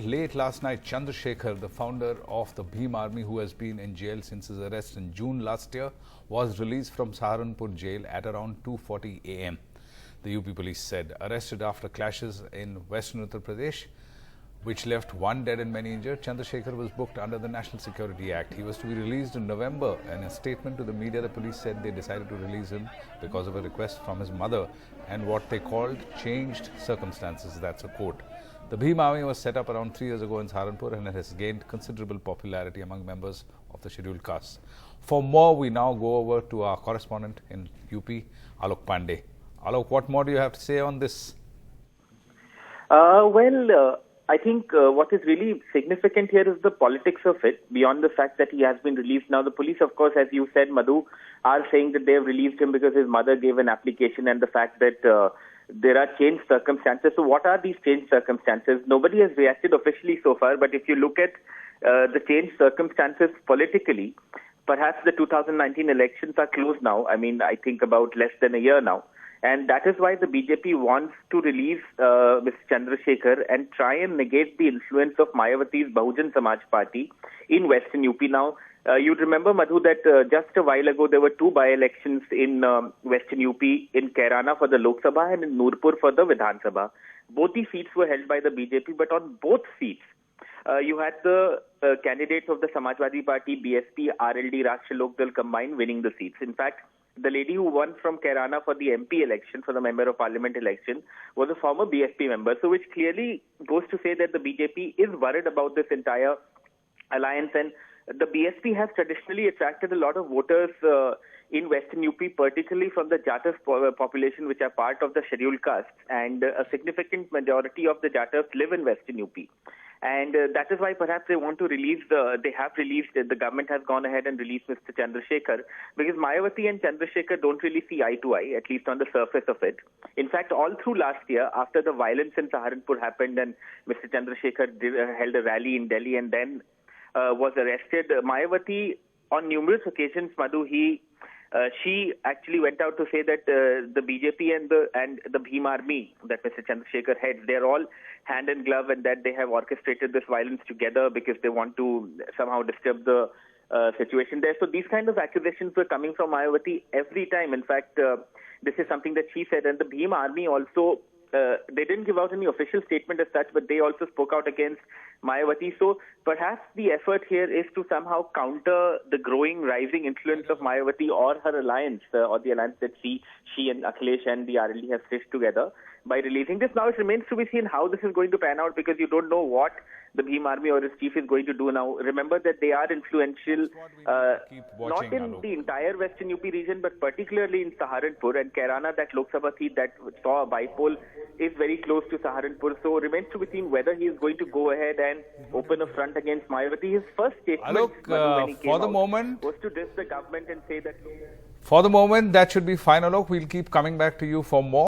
late last night, Chandrashekhar, the founder of the Bhim Army, who has been in jail since his arrest in June last year, was released from Saharanpur jail at around 2:40 a.m. The UP police said, arrested after clashes in western Uttar Pradesh, which left one dead and many injured. Chandrashekhar was booked under the National Security Act. He was to be released in November. In a statement to the media, the police said they decided to release him because of a request from his mother and what they called changed circumstances. That's a quote. The Bhim Army was set up around 3 years ago in Saharanpur and it has gained considerable popularity among members of the scheduled caste. For more, we now go over to our correspondent in UP, Alok Pandey. Alok, what more do you have to say on this? I think what is really significant here is the politics of it, beyond the fact that he has been released. Now, the police, of course, as you said, Madhu, are saying that they have released him because his mother gave an application and the fact that there are changed circumstances. So what are these changed circumstances? Nobody has reacted officially so far, but if you look at the changed circumstances politically, perhaps the 2019 elections are close now. I mean, I think about less than a year now. And that is why the BJP wants to release Mr. Chandrashekhar and try and negate the influence of Mayawati's Bahujan Samaj Party in Western UP. Now, you'd remember, Madhu, that just a while ago there were two by-elections in Western UP, in Kairana for the Lok Sabha and in Nurpur for the Vidhan Sabha. Both the seats were held by the BJP, but on both seats, you had the candidates of the Samajwadi Party, BSP, RLD, Rashtriya Lok Dal combined winning the seats. In fact, the lady who won from Kairana for the MP election, for the Member of Parliament election, was a former BSP member. So which clearly goes to say that the BJP is worried about this entire alliance. And the BSP has traditionally attracted a lot of voters in Western UP, particularly from the Jatas population, which are part of the scheduled caste. And a significant majority of the Jatas live in Western UP. And that is why perhaps they want to release the government has gone ahead and released Mr. Chandrashekhar, because Mayawati and Chandrashekhar don't really see eye to eye, at least on the surface of it. In fact, all through last year, after the violence in Saharanpur happened and Mr. Chandrashekhar held a rally in Delhi and then was arrested, Mayawati on numerous occasions, Madhu, she actually went out to say that the BJP and the Bhim Army that Mr. Chandrashekhar heads, they're all hand in glove and that they have orchestrated this violence together because they want to somehow disturb the situation there. So these kind of accusations were coming from Mayawati every time. In fact, this is something that she said. And the Bhim Army also, they didn't give out any official statement as such, but they also spoke out against Mayawati. So perhaps the effort here is to somehow counter the rising influence of Mayawati or her alliance, or the alliance that she and Akhilesh and the RLD have stitched together by releasing this. Now it remains to be seen how this is going to pan out, because you don't know what the Bhim Army or its chief is going to do now. Remember that they are influential, not in the entire Western UP region, but particularly in Saharanpur and Kairana. That Lok Sabha seat that saw a bypoll is very close to Saharanpur. So it remains to be seen whether he is going to go ahead and open a front against Mayawati. His first statement when he came out was to diss the government and say that... For the moment, that should be fine, Alok. We'll keep coming back to you for more.